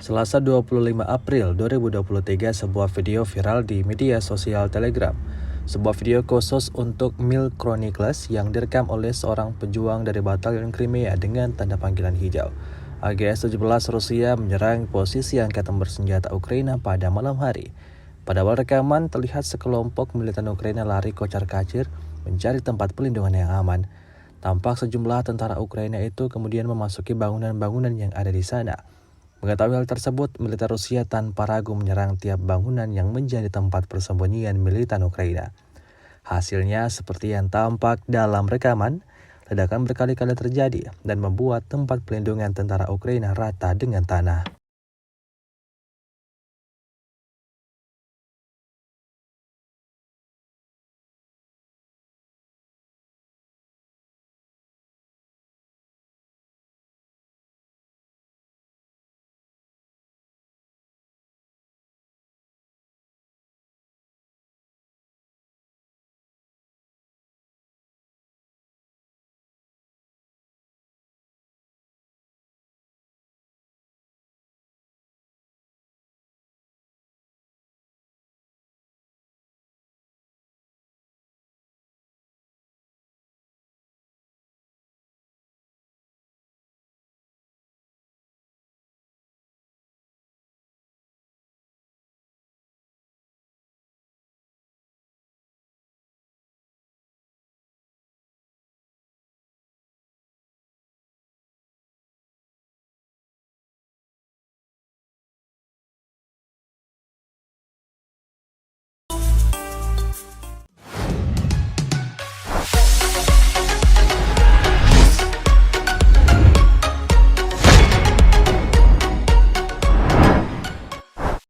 Selasa 25 April 2023, sebuah video viral di media sosial Telegram. Sebuah video khusus untuk Mil Chronicles yang direkam oleh seorang pejuang dari Batalion Crimea dengan tanda panggilan hijau. AGS-17 Rusia menyerang posisi angkatan bersenjata Ukraina pada malam hari. Pada awal rekaman, terlihat sekelompok militan Ukraina lari kocar-kacir mencari tempat pelindungan yang aman. Tampak sejumlah tentara Ukraina itu kemudian memasuki bangunan-bangunan yang ada di sana. Mengetahui hal tersebut, militer Rusia tanpa ragu menyerang tiap bangunan yang menjadi tempat persembunyian militan Ukraina. Hasilnya seperti yang tampak dalam rekaman, ledakan berkali-kali terjadi dan membuat tempat pelindungan tentara Ukraina rata dengan tanah.